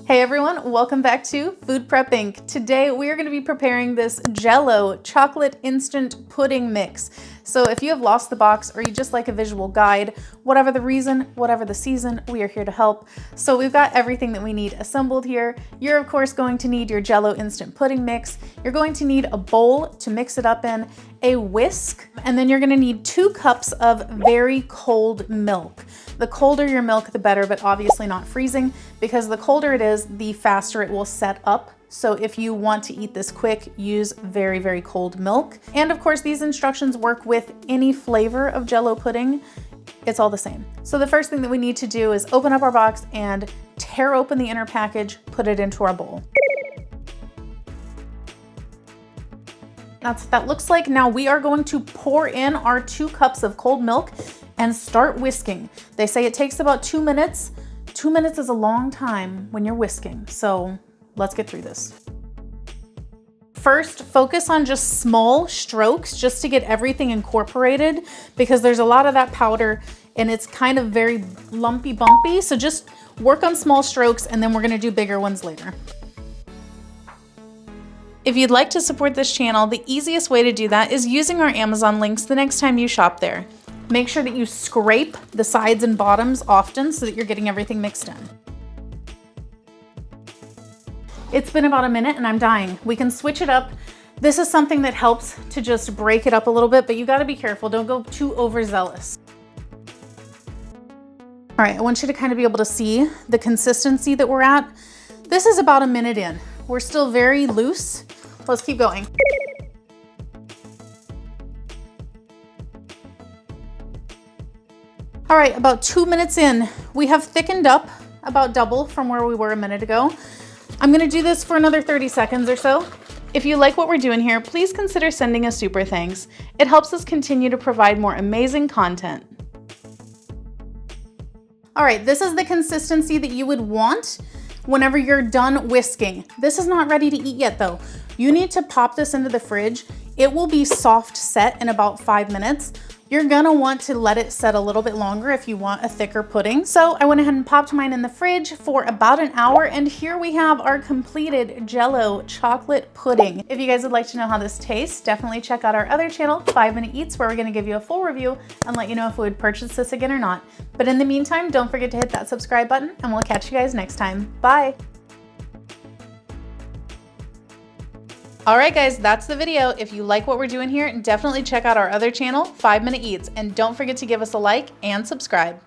Hey everyone, welcome back to Food Prep Inc. Today we are going to be preparing this Jell-O chocolate instant pudding mix. So if you have lost the box or you just like a visual guide, whatever the reason, whatever the season, we are here to help. So we've got everything that we need assembled here. You're of course going to need your Jell-O instant pudding mix. You're going to need a bowl to mix it up in, a whisk, and then you're going to need 2 cups of very cold milk. The colder your milk, the better, but obviously not freezing, because the colder it is, the faster it will set up. So if you want to eat this quick, use very, very cold milk. And of course, these instructions work with any flavor of Jell-O pudding. It's all the same. So the first thing that we need to do is open up our box and tear open the inner package, put it into our bowl. That's what that looks like. Now we are going to pour in our 2 cups of cold milk and start whisking. They say it takes about 2 minutes. 2 minutes is a long time when you're whisking, so let's get through this. First, focus on just small strokes just to get everything incorporated, because there's a lot of that powder and it's kind of very lumpy bumpy. So just work on small strokes and then we're gonna do bigger ones later. If you'd like to support this channel, the easiest way to do that is using our Amazon links the next time you shop there. Make sure that you scrape the sides and bottoms often so that you're getting everything mixed in. It's been about a minute and I'm dying. We can switch it up. This is something that helps to just break it up a little bit, but you gotta be careful. Don't go too overzealous. All right, I want you to kind of be able to see the consistency that we're at. This is about a minute in. We're still very loose. Let's keep going. All right, about 2 minutes in, we have thickened up about double from where we were a minute ago. I'm gonna do this for another 30 seconds or so. If you like what we're doing here, please consider sending a super thanks. It helps us continue to provide more amazing content. All right, this is the consistency that you would want whenever you're done whisking. This is not ready to eat yet though. You need to pop this into the fridge. It will be soft set in about 5 minutes. You're gonna want to let it set a little bit longer if you want a thicker pudding. So I went ahead and popped mine in the fridge for about an hour, and here we have our completed Jell-O chocolate pudding. If you guys would like to know how this tastes, definitely check out our other channel, 5 Minute Eats, where we're gonna give you a full review and let you know if we would purchase this again or not. But in the meantime, don't forget to hit that subscribe button, and we'll catch you guys next time. Bye. All right, guys, that's the video. If you like what we're doing here, definitely check out our other channel, 5 Minute Eats, and don't forget to give us a like and subscribe.